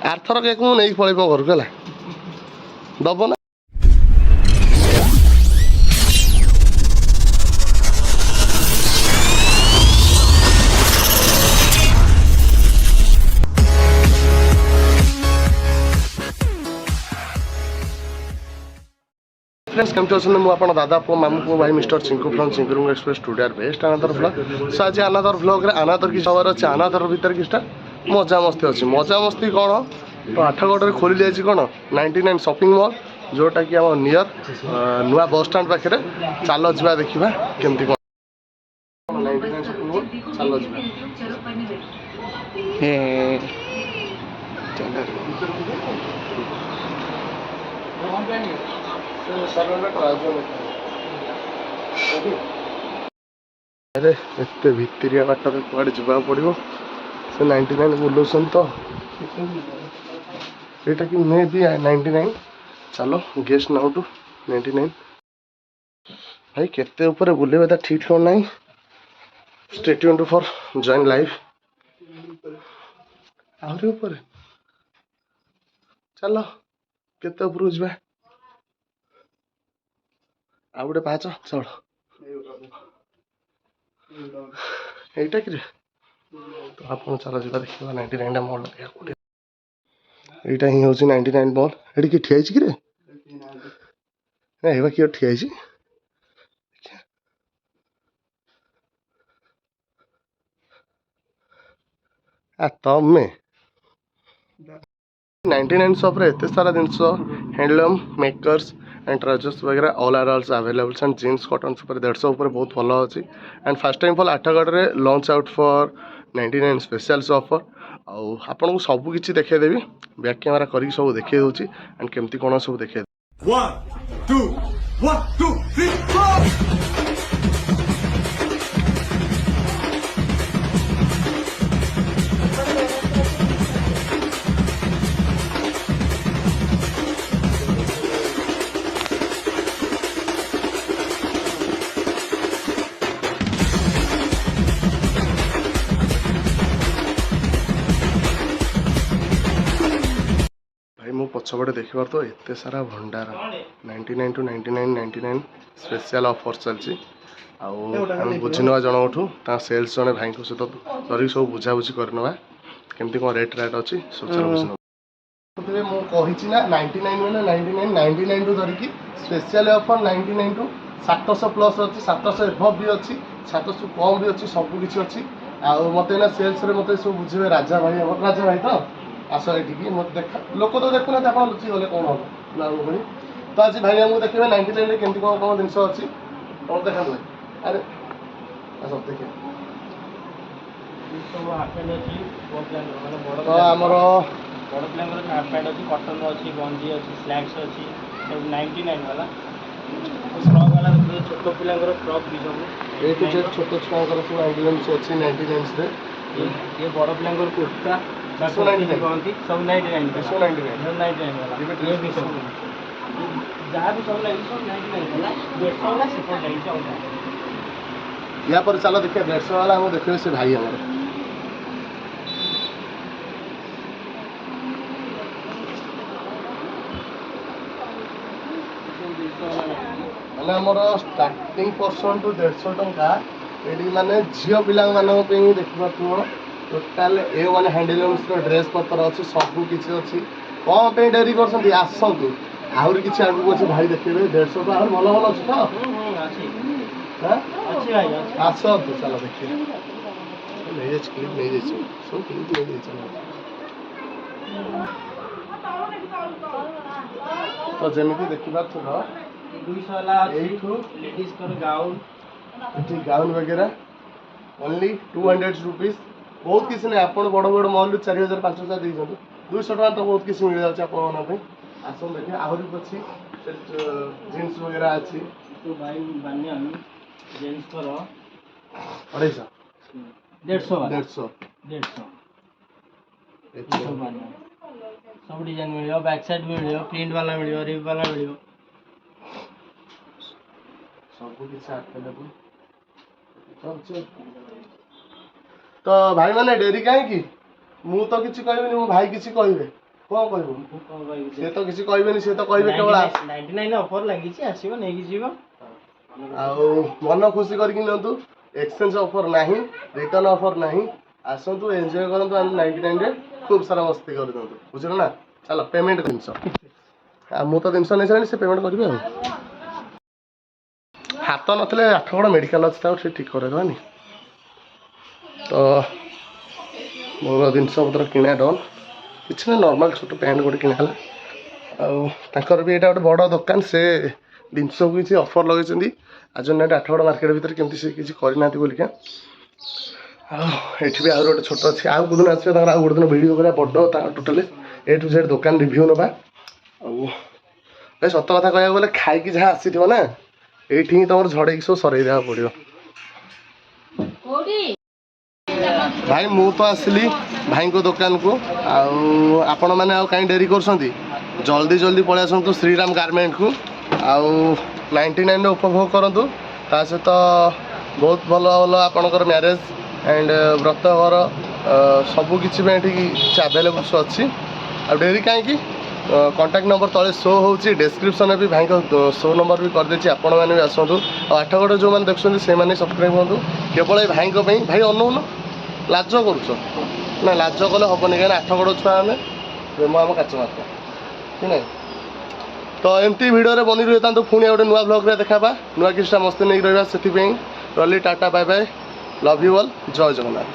आरथर cake मु नहीं पलैब घर को है दब ना फ्रेंड्स केमती अच्छे मुझे दादा पु मामू पु भाई mister Chinku from Chinku Express today best another vlog so आज अनादर व्लॉग रे अनादर किसी खबर अच्छे अनादर भीतर किसी मजा मस्ती अच्छी मजा मस्ती कौन तो आठगढ़ खोली जाइए कौन 99 शॉपिंग मॉल जोटा कि आम नियर नुआ बस स्टैंड पाखे चल जा देखा केमती कौन 99 शॉपिंग मॉल चल अरे एत भितरिया बाटर कड़े जा पड़ो से 99 बुलाऊन तो यहाँ कि मे भी 99 चलो गेस्ट नाउ टू 99 भाई केते ऊपर बुलेबा ठीक हो ना stay tuned for join live आहरी ऊपर चलो केते ऊपर जा आ गए पाच चढ़ यहीटा कि तो आप चल जा देखा 99 मॉल यहाँ ही हूँ 99 मॉल ये किए ठिया कि ना किए ठिया तमें 99 शॉप रे एते सारा जिनस हैंडलूम मेकर्स एंड ट्राउजर्स वगैरह all are also available and jeans cotton ऊपर 150 ऊपर बहुत भल अच्छी and fast time for Athgarh रे launch out for 99 special offer आपन को सब किछि देखे देबी बैक कैमरा करी सब देखे दोची एंड केमती कोन सब देखे 1 2 1 2 3 4 पछपटे देखिबार तो एत सारा भंडार 99 टू 99 स्पेशल ऑफर चलती आम बुझीनवा जनठू सेल्स जड़े भाई सहित धरिक सब बुझाबुझी करनवा केमती कौन रेट रेट अच्छी सब बुझे मुझे ना 99 मैंने 99 टू धरिकी स्पेशल ऑफर 99 टू 700 प्लस अच्छी 700 एभव भी अच्छी 700 कम भी अच्छी सबकि अच्छी मत सेल्स मत सब बुझे राजा भाई तो आस ये मत देखा लोक तो देखुना आप लुचि गले कौन हम ना भाई तो आज भाई आमको देखिए 99 केमती कौन कौन जिन अच्छी कौन देखा अरे सब देखिए तो आमर बड़ पिलांकर हाफ पैंट अच्छी कटन अच्छी गंजी अच्छी स्लैक्स अच्छी सब 99 वाला फ्रॉक वाला छोट पिलांकर फ्रॉक भी सब ए टू जेड छोट छुआंकर सब 99 अच्छी 99 रे ये बड़ पिलांकर कुर्ता सब 99 सब 99 सब 99 वाला ये भी सब जहाँ भी सब लगी सब 99 वाला 150 वाला सिर्फ लगी सब या पर चलो देखिए 150 वाला हम देखिए से भाई हमारे मैंने आमर स्टार्टिंग पर्सन टू 150 टंका ये माने झील पिला देखा टोटाल ए वन हैंडलूम्स ड्रेस पतर अच्छी सबकि अच्छी कौन पे डेरी कर आसतु आहरी किसी आगू अच्छे भाई देखिए 150 तो आहरी भल भल अच्छी तो आसतु चलो देखिए नहीं क्लिप नहीं सब क्लिप नहीं तो जमी देखा 200 वाला लेडीज कर गाउन गाउन वगैरह ओनली 200 रुपीज बहुत किसी नहीं आप बड़ बड़ मॉल 4000 5000 देखते 200 टका तो बहुत किसी मिल जाए आस देखिए आहरी अच्छी जीन्स वगैरह अच्छी तो भाई बानियन जेंट्स कर 250 150 सब डिजाइन मिल बैक साइड मिल प्रिंट वाला मिल रिप वाला मिल सब किसी अवेलेबल तो भाई मैंने डेरी कहीं मु तो किसी कहबी मो भाई किसी कहे କ'ଣ କହିବୁ କ'ଣ କହିବି ସିଏ ତ କିଛି କହିବେନି, ସିଏ ତ କହିବେ କେବଳ 99 ଅଫର୍ ଲାଗିଛି, ଆସିବ ନେଇକି ଯିବ। ଆଉ ମନ ଖୁସି କରିକି ନିଅନ୍ତୁ। ଏକ୍ସଚେଞ୍ଜ ଅଫର୍ ନାହିଁ, ରିଟର୍ନ ଅଫର୍ ନାହିଁ। ଆସନ୍ତୁ ଏନ୍ଜୟ କରନ୍ତୁ, ଆମେ 99ରେ ଖୁବ୍ ସାରା ମସ୍ତି କରିଦିଅନ୍ତୁ, ବୁଝିଲ ନା। ଚାଲ ପେମେଣ୍ଟ ଜିନିଷ, ଆଉ ମୁଁ ତ ଜିନିଷ ନେଇସାରିଣି, ସେ ପେମେଣ୍ଟ କରିବେ ଆଉ। ହାତ ନଥିଲେ ଆଠଗଡ଼ ମେଡ଼ିକାଲ ଅଛି, ତାକୁ ସେ ଠିକ୍ କରେଇଦେବାନି। ତ ମୋର ଜିନିଷ ପତ୍ର କିଣା ଡନ୍, କିଛି ନାହିଁ, ନର୍ମାଲ୍ ଛୋଟ ପ୍ୟାଣ୍ଟ ଗୋଟେ କିଣା ହେଲା। ଆଉ ତାଙ୍କର ବି ଏଇଟା ଗୋଟେ ବଡ଼ ଦୋକାନ, ସେ ଜିନିଷକୁ କିଛି ଅଫର୍ ଲଗେଇଛନ୍ତି। ଆଜି ନାଇଟ୍ ଆଠଗଡ଼ ମାର୍କେଟ ଭିତରେ କେମିତି ସେ କିଛି କରିନାହାନ୍ତି ବୋଲିକା। ଆଉ ଏଠି ବି ଆହୁରି ଗୋଟେ ଛୋଟ ଅଛି, ଆଉ କେଉଁଦିନ ଆସିବେ ତାଙ୍କର ଆଉ ଗୋଟେ ଦିନ ଭିଡ଼ିଓ କରିବା ବଡ଼, ତାଙ୍କର ଟୋଟାଲି A to Z ଦୋକାନ ରିଭ୍ୟୁ ନେବା। ଆଉ ଭାଇ ସତ କଥା କହିବାକୁ ଗଲେ ଖାଇକି ଯାହା ଆସିଥିବ ନା, ଏଇଠି ହିଁ ତୁମର ଝଡ଼େଇକି ସବୁ ସରେଇ ଦେବାକୁ ପଡ଼ିବ। ଭାଇ ମୁଁ ତ ଆସିଲି ଭାଇଙ୍କ ଦୋକାନକୁ, ଆଉ ଆପଣମାନେ ଆଉ କାହିଁ ଡେରି କରୁଛନ୍ତି, ଜଲ୍ଦି ଜଲ୍ଦି ପଳେଇ ଆସନ୍ତୁ ଶ୍ରୀରାମ ଗାର୍ମେଣ୍ଟକୁ। ଆଉ 99ରେ ଉପଭୋଗ କରନ୍ତୁ। ତା ସହିତ ବହୁତ ଭଲ ଭଲ ଆପଣଙ୍କର ମ୍ୟାରେଜ୍ ଆଣ୍ଡ ବ୍ରତଘର ସବୁ କିଛି ପାଇଁ ଏଠିକି କିଛି ଆଭେଲେବୁଲ୍ସ ଅଛି। ଆଉ ଡେରି କାହିଁକି, କଣ୍ଟାକ୍ଟ ନମ୍ବର ତଳେ ଶୋ ହେଉଛି, ଡେସ୍କ୍ରିପ୍ସନ୍ରେ ବି ଭାଇଙ୍କ ଶୋ ନମ୍ବର ବି କରିଦେଇଛି, ଆପଣମାନେ ବି ଆସନ୍ତୁ। ଆଉ ଆଠଗଡ଼ ଯେଉଁମାନେ ଦେଖୁଛନ୍ତି ସେମାନେ ସବସ୍କ୍ରାଇବ୍ ହୁଅନ୍ତୁ କେବଳ ଏଇ ଭାଇଙ୍କ ପାଇଁ। ଭାଇ ଅନଉନ, ଲାଜ କରୁଛ ନା, ଲାଜ କଲେ ହେବନି, କାହିଁକିନା ଆଠଗଡ଼ ଛୁଆ ଆମେ, ପ୍ରେମ ଆମ କାଚ ମାଛ, କି ନାହିଁ। ତ ଏମିତି ଭିଡ଼ିଓରେ ବନି ରହିଥାନ୍ତୁ, ପୁଣି ଆଉ ଗୋଟେ ନୂଆ ବ୍ଲଗ୍ରେ ଦେଖାବା, ନୂଆ କିଛିଟା ମସ୍ତି ନେଇକି ରହିବା। ସେଥିପାଇଁ ରହିଲି, tata bye bye, love you all, ଜୟ ଜଗନ୍ନାଥ।